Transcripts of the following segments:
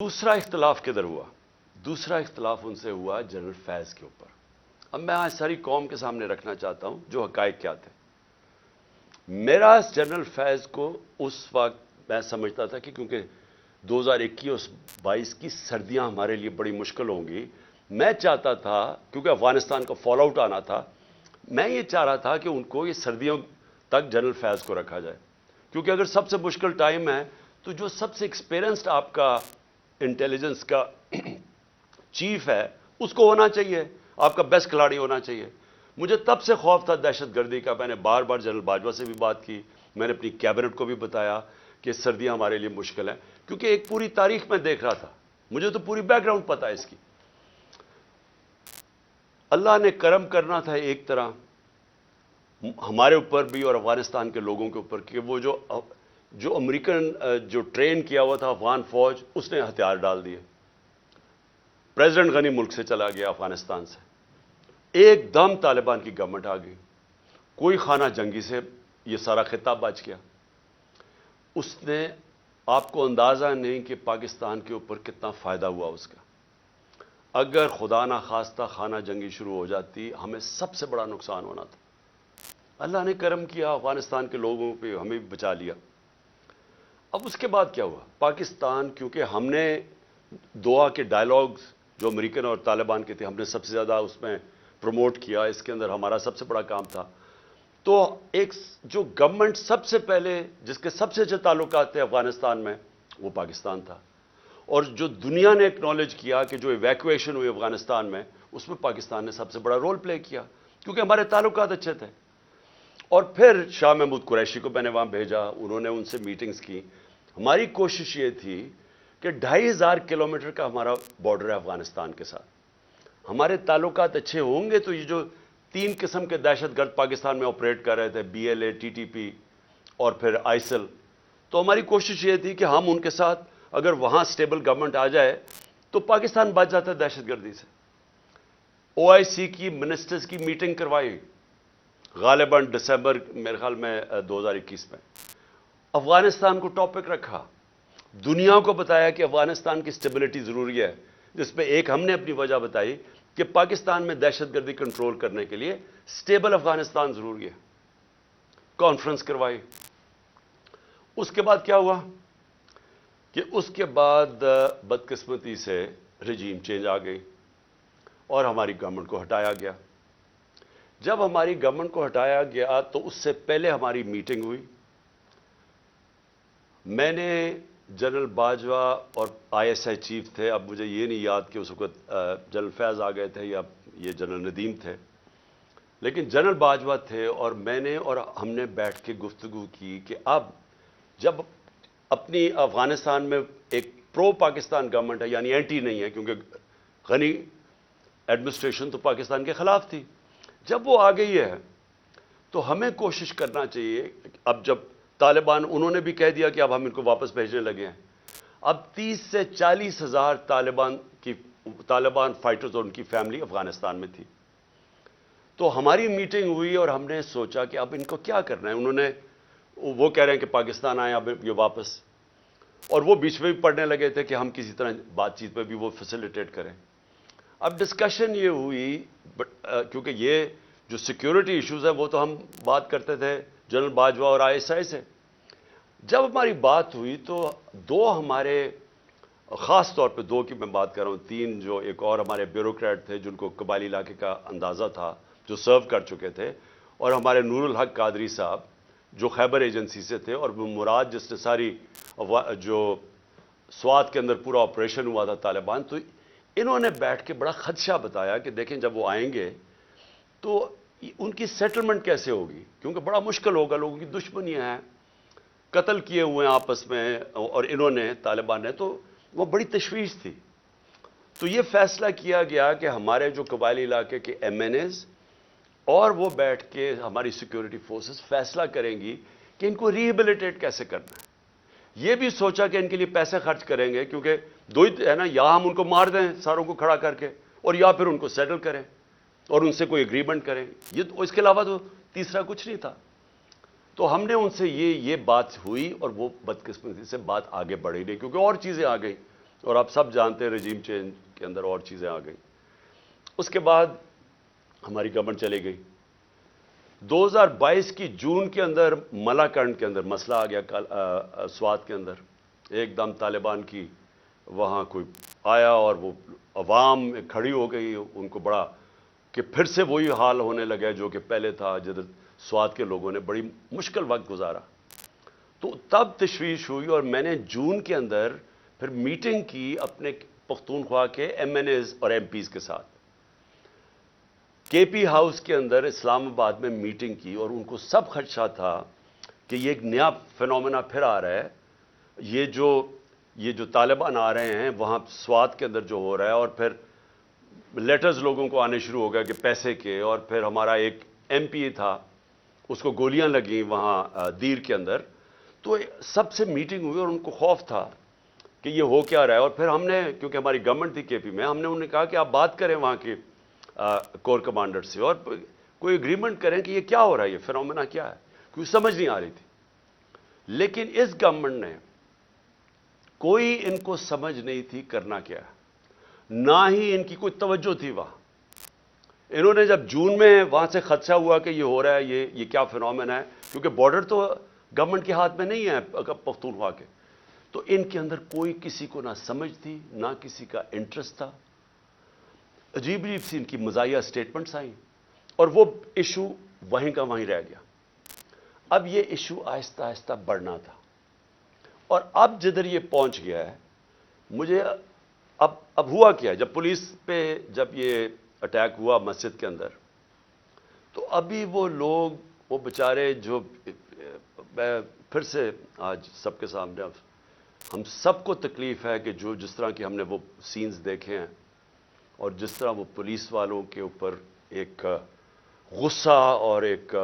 दूसरा इख्तलाफ किधर हुआ? दूसरा इख्तलाफ उनसे हुआ जनरल फैज़ के ऊपर। अब मैं आज सारी कौम के सामने रखना चाहता हूं जो हकायक क्या थे। मेरा जनरल फैज़ को उस वक्त मैं समझता था कि क्योंकि 2021-22 की सर्दियां हमारे लिए बड़ी मुश्किल होंगी, मैं चाहता था, क्योंकि अफगानिस्तान का फॉल आउट आना था, मैं ये चाह रहा था कि उनको ये सर्दियों तक जनरल फैज़ को रखा जाए। क्योंकि अगर सबसे मुश्किल टाइम है तो जो सबसे एक्सपीरियंस्ड आपका इंटेलिजेंस का चीफ है उसको होना चाहिए, आपका बेस्ट खिलाड़ी होना चाहिए। मुझे तब से खौफ था दहशतगर्दी का। मैंने बार बार जनरल बाजवा से भी बात की, मैंने अपनी कैबिनेट को भी बताया कि सर्दियां हमारे लिए मुश्किल हैं, क्योंकि एक पूरी तारीख में देख रहा था, मुझे तो पूरी बैकग्राउंड पता है इसकी। अल्लाह ने करम करना था एक तरह हमारे ऊपर भी और अफगानिस्तान के लोगों के ऊपर कि वो जो अमेरिकन जो ट्रेन किया हुआ था अफगान फौज, उसने हथियार डाल दिए। प्रेसिडेंट गनी मुल्क से चला गया अफगानिस्तान से, एकदम तालिबान की गवर्नमेंट आ गई, कोई खाना जंगी से ये सारा खिताब बच गया। उसने, आपको अंदाजा नहीं कि पाकिस्तान के ऊपर कितना फायदा हुआ उसका। अगर खुदा ना खास्ता खाना जंगी शुरू हो जाती, हमें सबसे बड़ा नुकसान होना था। अल्लाह ने करम किया, अफगानिस्तान के लोगों पे हमें भी बचा लिया। अब उसके बाद क्या हुआ? पाकिस्तान, क्योंकि हमने दोहा के डायलॉग्स जो अमेरिकन और तालिबान के थे, हमने सबसे ज़्यादा उसमें प्रमोट किया, इसके अंदर हमारा सबसे बड़ा काम था। तो एक जो गवर्नमेंट सबसे पहले जिसके सबसे अच्छे ताल्लुकात थे अफगानिस्तान में, वो पाकिस्तान था। और जो दुनिया ने एक्नॉलेज किया कि जो इवैक्यूएशन हुई अफगानिस्तान में, उसमें पाकिस्तान ने सबसे बड़ा रोल प्ले किया, क्योंकि हमारे ताल्लुकात अच्छे थे। और फिर शाह महमूद कुरैशी को मैंने वहाँ भेजा, उन्होंने उनसे मीटिंग्स की। हमारी कोशिश ये थी कि 2500 किलोमीटर का हमारा बॉर्डर है अफगानिस्तान के साथ। हमारे ताल्लुकात अच्छे होंगे तो ये जो 3 किस्म के दहशतगर्द पाकिस्तान में ऑपरेट कर रहे थे, BLA, TTP और फिर आइसिल, तो हमारी कोशिश ये थी कि हम उनके साथ, अगर वहाँ स्टेबल गवर्नमेंट आ जाए तो पाकिस्तान बच जाता है दहशतगर्दी से। OIC की मिनिस्टर्स की मीटिंग करवाई, गालिबन दिसंबर मेरे ख्याल में 2021 में। अफगानिस्तान को टॉपिक रखा, दुनिया को बताया कि अफगानिस्तान की स्टेबिलिटी जरूरी है, जिसमें एक हमने अपनी वजह बताई कि पाकिस्तान में दहशतगर्दी कंट्रोल करने के लिए स्टेबल अफगानिस्तान जरूरी है। कॉन्फ्रेंस करवाई। उसके बाद क्या हुआ कि उसके बाद बदकिस्मती से रजीम चेंज आ गई और हमारी गवर्नमेंट को हटाया गया। जब हमारी गवर्नमेंट को हटाया गया तो उससे पहले हमारी मीटिंग हुई। मैंने जनरल बाजवा और ISI चीफ थे, अब मुझे ये नहीं याद कि उस वक्त जनरल फैज़ आ गए थे या ये जनरल नदीम थे, लेकिन जनरल बाजवा थे और मैंने और हमने बैठ के गुफ्तगू की कि अब जब अपनी अफगानिस्तान में एक प्रो पाकिस्तान गवर्नमेंट है, यानी एंटी नहीं है, क्योंकि गनी एडमिनिस्ट्रेशन तो पाकिस्तान के खिलाफ थी, जब वो आ गई है तो हमें कोशिश करना चाहिए। अब जब तालिबान, उन्होंने भी कह दिया कि अब हम इनको वापस भेजने लगे हैं, अब 30 से 40 हज़ार तालिबान फाइटर्स और उनकी फैमिली अफगानिस्तान में थी। तो हमारी मीटिंग हुई और हमने सोचा कि अब इनको क्या करना है। वो कह रहे हैं कि पाकिस्तान आए अब ये वापस, और वो बीच में भी पढ़ने लगे थे कि हम किसी तरह बातचीत में भी वो फैसिलिटेट करें। अब डिस्कशन ये हुई, क्योंकि ये जो सिक्योरिटी इश्यूज है वो तो हम बात करते थे जनरल बाजवा और ISI से। जब हमारी बात हुई तो दो हमारे, ख़ास तौर पे दो की मैं बात कर रहा हूँ, 3 जो एक और हमारे ब्यूरोक्रेट थे जिनको कबायली इलाके का अंदाज़ा था, जो सर्व कर चुके थे, और हमारे नूरुल हक कादरी साहब जो खैबर एजेंसी से थे, और वो मुराद जिसने सारी जो स्वात के अंदर पूरा ऑपरेशन हुआ था तालिबान। तो इन्होंने बैठ के बड़ा खदशा बताया कि देखें जब वो आएंगे तो उनकी सेटलमेंट कैसे होगी, क्योंकि बड़ा मुश्किल होगा, लोगों की दुश्मनियां हैं, कत्ल किए हुए हैं आपस में, और इन्होंने, तालिबान ने, तो वो बड़ी तशवीश थी। तो ये फैसला किया गया कि हमारे जो कबायली इलाके के MNAs और वो बैठ के हमारी सिक्योरिटी फोर्सेस फैसला करेंगी कि इनको रिहेबिलिटेट कैसे करना है। ये भी सोचा कि इनके लिए पैसे खर्च करेंगे, क्योंकि दो ही है ना, या हम उनको मार दें सारों को खड़ा करके, और या फिर उनको सेटल करें और उनसे कोई एग्रीमेंट करें। ये तो, इसके अलावा तो तीसरा कुछ नहीं था। तो हमने उनसे ये बात हुई और वो बदकिस्मती से बात आगे बढ़ी नहीं, क्योंकि और चीज़ें आ गई। اور آپ سب جانتے ہیں رجیم چینج کے اندر اور چیزیں آ گئیں. اس کے بعد ہماری گورنمنٹ چلی گئی. 2022 کی جون کے اندر ملاکنڈ کے اندر مسئلہ آ گیا سوات کے اندر. ایک دم طالبان کی وہاں کوئی آیا اور وہ عوام کھڑی ہو گئی. ان کو بڑا کہ پھر سے وہی حال ہونے لگا جو کہ پہلے تھا, جدھر سوات کے لوگوں نے بڑی مشکل وقت گزارا. تو تب تشویش ہوئی اور میں نے جون کے اندر پھر میٹنگ کی اپنے پختونخوا کے ایم این ایز اور ایم پیز کے ساتھ. کے پی ہاؤس کے اندر اسلام آباد میں میٹنگ کی اور ان کو سب خدشہ تھا کہ یہ ایک نیا فینومینا پھر آ رہا ہے. یہ جو طالبان آ رہے ہیں وہاں سوات کے اندر جو ہو رہا ہے, اور پھر لیٹرز لوگوں کو آنے شروع ہو گیا کہ پیسے کے. اور پھر ہمارا ایک ایم پی تھا, اس کو گولیاں لگیں وہاں دیر کے اندر. تو سب سے میٹنگ ہوئی اور ان کو خوف تھا کہ یہ ہو کیا رہا ہے. اور پھر ہم نے, کیونکہ ہماری گورنمنٹ تھی کے پی میں, ہم نے انہیں کہا کہ آپ بات کریں وہاں کے کور کمانڈر سے اور کوئی اگریمنٹ کریں کہ یہ کیا ہو رہا ہے, یہ فینومینا کیا ہے, کیونکہ سمجھ نہیں آ رہی تھی. لیکن اس گورنمنٹ نے کوئی ان کو سمجھ نہیں تھی کرنا کیا ہے, نہ ہی ان کی کوئی توجہ تھی وہاں. انہوں نے جب جون میں وہاں سے خدشہ ہوا کہ یہ ہو رہا ہے, یہ کیا فینومینا ہے, کیونکہ بارڈر تو گورنمنٹ کے ہاتھ میں نہیں ہے پختونخوا کے, تو ان کے اندر کوئی کسی کو نہ سمجھ تھی نہ کسی کا انٹرسٹ تھا. عجیب عجیب سی ان کی مزاحیہ سٹیٹمنٹس آئیں اور وہ ایشو وہیں کا وہیں رہ گیا. اب یہ ایشو آہستہ آہستہ بڑھنا تھا, اور اب جدھر یہ پہنچ گیا ہے, مجھے اب ہوا کیا, جب پولیس پہ جب یہ اٹیک ہوا مسجد کے اندر, تو ابھی وہ لوگ, وہ بیچارے جو, میں پھر سے آج سب کے سامنے, ہم سب کو تکلیف ہے کہ جس طرح کی ہم نے وہ سینز دیکھے ہیں اور جس طرح وہ پولیس والوں کے اوپر ایک غصہ اور ایک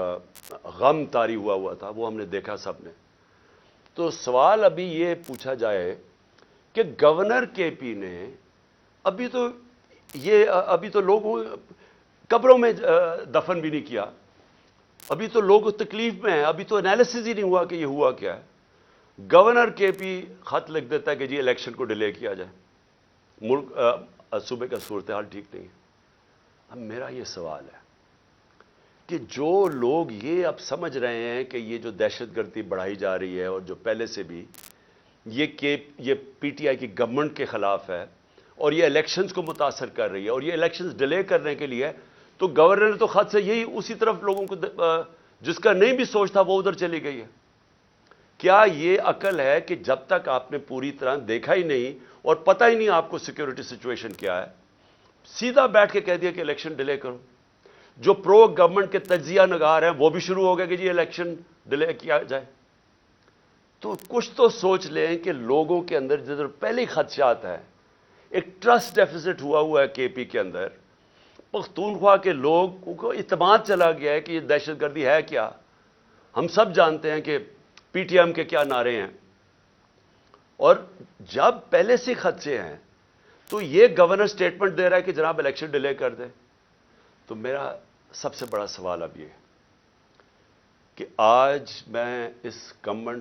غم طاری ہوا تھا, وہ ہم نے دیکھا سب نے. تو سوال ابھی یہ پوچھا جائے کہ گورنر کے پی نے ابھی تو لوگوں قبروں میں دفن بھی نہیں کیا, ابھی تو لوگ تکلیف میں ہیں, ابھی تو انالیسس ہی نہیں ہوا کہ یہ ہوا کیا ہے. گورنر کے پی خط لکھ دیتا ہے کہ جی الیکشن کو ڈیلے کیا جائے, ملک صوبے کا صورتحال ٹھیک نہیں ہے. اب میرا یہ سوال ہے کہ جو لوگ یہ اب سمجھ رہے ہیں کہ یہ جو دہشت گردی بڑھائی جا رہی ہے اور جو پہلے سے بھی یہ پی ٹی آئی کی گورنمنٹ کے خلاف ہے اور یہ الیکشنز کو متاثر کر رہی ہے اور یہ الیکشنز ڈیلے کرنے کے لیے, تو گورنر نے تو خط سے یہی اسی طرف لوگوں کو, جس کا نہیں بھی سوچ تھا وہ ادھر چلی گئی ہے. کیا یہ عقل ہے کہ جب تک آپ نے پوری طرح دیکھا ہی نہیں اور پتہ ہی نہیں آپ کو سیکیورٹی سچویشن کیا ہے, سیدھا بیٹھ کے کہہ دیا کہ الیکشن ڈیلے کرو. جو پرو گورنمنٹ کے تجزیہ نگار ہیں وہ بھی شروع ہو گئے کہ جی الیکشن ڈیلے کیا جائے. تو کچھ تو سوچ لیں کہ لوگوں کے اندر جدھر پہلے ہی خدشات ہیں, ایک ٹرسٹ ڈیفیسٹ ہوا ہے کے پی کے اندر. پختونخوا کے لوگوں کو اعتماد چلا گیا ہے کہ یہ دہشت گردی ہے کیا. ہم سب جانتے ہیں کہ پی ٹی ایم کے کیا نعرے ہیں, اور جب پہلے سے خدشے ہیں تو یہ گورنر سٹیٹمنٹ دے رہا ہے کہ جناب الیکشن ڈیلے کر دیں. تو میرا سب سے بڑا سوال اب یہ کہ آج میں اس گورنمنٹ